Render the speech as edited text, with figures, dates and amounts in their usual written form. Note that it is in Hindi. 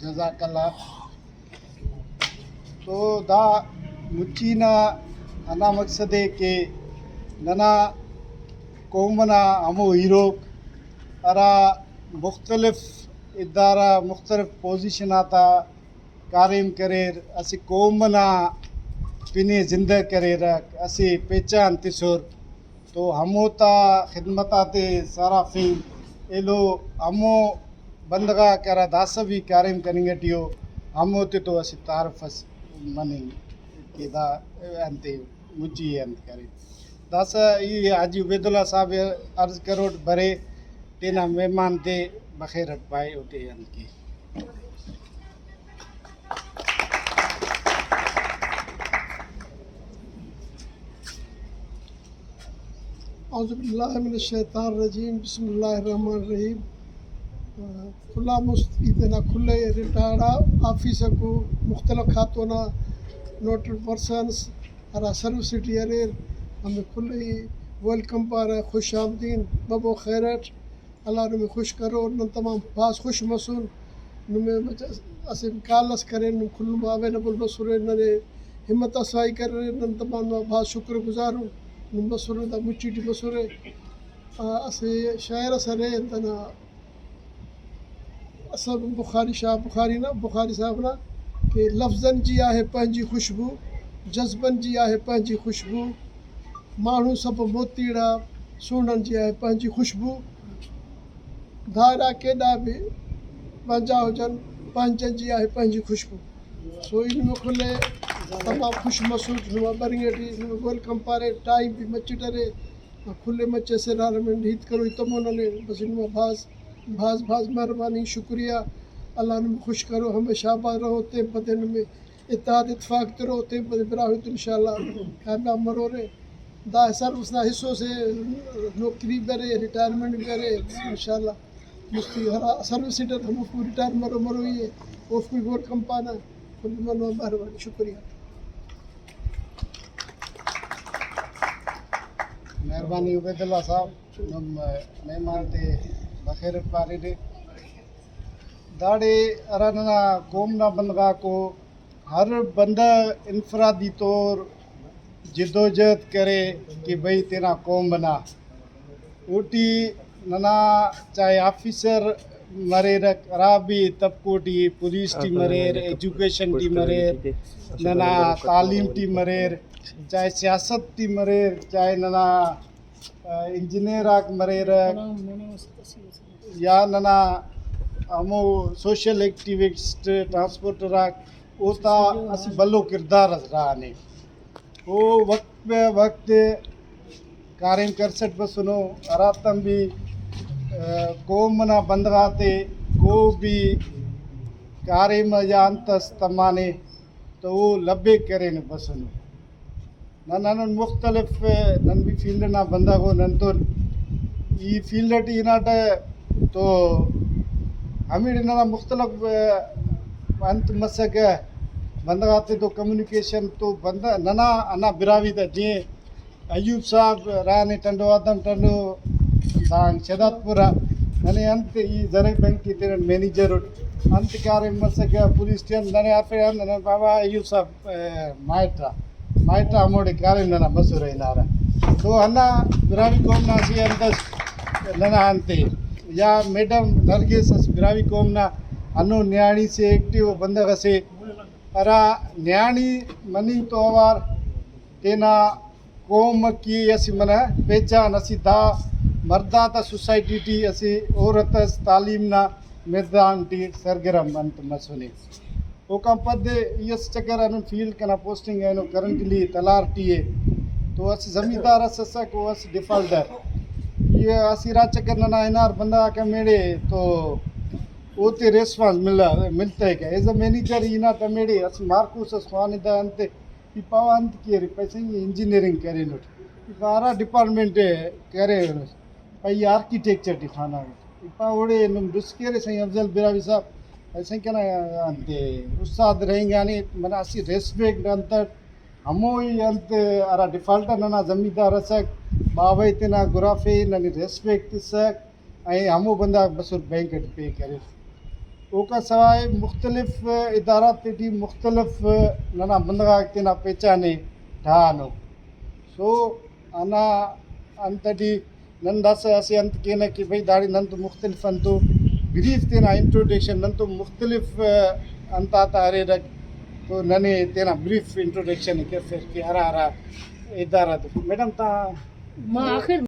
जज़ाकल्लाह। तो दा मुच्चीना अना मकसद है कि नना कौमना हमो हीरो अरा मुख्तलिफ इदारा मुख्तलिफ पोजीशन आता कारिम करेर असी कौमना पिने जिंदा करेर असी पहचान तिसुर तो हमोता खिदमताते साराफी एलो हमो बंदगा करा दासा भी कारिम करेंगे हमोते तो असी तारफस मनी कि दा अंते मुची अंत करे दासा ये हाजी उबैदुल्ला साहब अर्ज करोड़ भरे तेना मेहमान दे बखैर पाए उठे अंत की औज़ुबिल्लाहिमिनश्शैतानिर्रजीम बिस्मिल्लाहिर्रहमानिर्रहीम। खुला मुस्तना खुले रिटायर्ड ऑफिसर को मुख्तलिफ खातूना नोटल पर्सनस हरा सर्विस रिटायर हमें खुले वेलकम पर खुश आमदीन बबो खैरट अल्लाह ने खुश करो न तमाम बास खुश मसूल नुमे असे कालस करें न खुल अवेलेबल मसूरे न हिम्मत अफजाई कर न तमाम बास शुक्रगुजार हूँ न मसूरे दा मुच्ची मसूरे असे शायर सरे तना सब बुखारी साहब ना कि लफ्ज़न जी आहे पंहिंजी खुशबू जज़्बन जी आहे पंहिंजी खुशबू माण्हू सभु मोतीड़ा सोननि जी आहे पंहिंजी खुशबू धारा केॾा बि पंहिंजा हुजनि पंहिंजनि जी आहे पंहिंजी खुशबू सो इन में खुले तमामु ख़ुशि महसूस हुआ बरिंगेटी वेलकम पारे टाइम भी मची डरे खुले मचे से में हित करो तमो ने बस इन में भास मेहरबानी शुक्रिया अल्लाह ने खुश करो हमेशा आबाद रहो ते बदन में इत्तेहाद इत्तफाक ते रहो ते बराहित इंशाल्लाह कामयाब मरो रे दा सर्विस ना हिस्सों से नौकरी करे रिटायरमेंट करे इंशाल्लाह मुफ्ती हरा सर्विस सीटर हम उसको रिटायर मरो ये उसको वोट कम पाना खुद मनो मेहरबानी शुक्रिया मेहरबानी उबैदुल्ला साहब नम मेहमान ते बखैर पारे दे दाड़े अरना कौमना बंदगा को हर बंदा इनफरादी तौर जिद्दोजहद करे कि भाई तेरा कौम बना ओटी नना चाहे ऑफिसर मरेर अराबी तबकोटी पुलिस टी मरेर एजुकेशन टी मरेर नना तालीम टी मरेर चाहे सियासत टी मरेर चाहे नना इंजीनियर आक मरेर या नना हमो सोशल एक्टिविस्ट ट्रांसपोर्टर आक ओता असी बल्लो किरदार राने वो वक्त पे वक्त कारिम कर सट बसनो अरातम भी कौमना बंदगाते को भी कारिम या अंतस तमाने तो वो लब्बे करे न बसनो नन मुख्तलिफ नन भी फील्ड ना बंदा को नन तो ई फील्ड टी नाट तो हमें ना मुख्तलिफ अंत मसक बंदगाते तो कम्युनिकेशन तो बंदा नना अना बिरावी था जी अयूब साहब राने टंडो आदम टंडो दांग शदातपुरा नने अंत ई जरे बैंक की तेरे मैनेजर अंत कार्य मसक पुलिस स्टेशन नने आपे नने बाबा अयूब साहब माइट्रा अमोड़े कार्य नना मसूर है नारा तो अन्ना बिरावी कौम ना सी अंदर नना अंते या मैडम नरगिस बिरावी कौम ना अनु न्याणी से एक्टिव बंदगा से अरा न्याणी मनी तो अवार तेना कौम की असी मन पहचान असी दा मर्दा ता सोसाइटी टी असी औरत तालीम ना मैदान टी सरगरम अंत मसुने वो कम पद यस चक्कर अनु फील्ड कना पोस्टिंग है नो करंटली तलार टी है तो असी जमींदार ससा को असी डिफॉल्टर ये असी रा चक्कर ना इनार बंदा के मेड़े तो ओते रेस्पॉन्स मिलता है क्या एज अ मैनेजर इना तमेड़े अस मार्कुस स्वानिदा अंत ಈ ಪವಂತ ಕೇರಿ ಪೈಸಂಗಿ ಇಂಜಿನಿಯರಿಂಗ್ करे नोट बारह डिपार्टमेंट करे पई आर्किटेक्चर टी खाना इपावड़े नुस्केरे सही अफजल बिरावी साहब ऐसे क्या अंते उस्ताद रहेंगे यानी मैंने असी रेस्पेक्ट अंतर हमो ही अंत अरा डिफॉल्ट नना जमींदार सक बाबई तना गुराफे ननी रेस्पेक्ट सक ऐ हमो बंदा बस बैंक पे करे ओका सवाइ मुख्तलिफ इदारा ती मुख्तलिफ नना बंदगा तना पहचाने ढानो सो अना अंतडी नंदास असी अंत केना कि भाई दाड़ी नंतु मुख्तलिफ अंतु ब्रीफ तेना इंट्रोडक्शन नंतु मुख्तलिफ अंता तारे रख तो नने तेना ब्रीफ इंट्रोडक्शन के फिर कि हरा हरा इदारा तो मैडम ता मां आखिर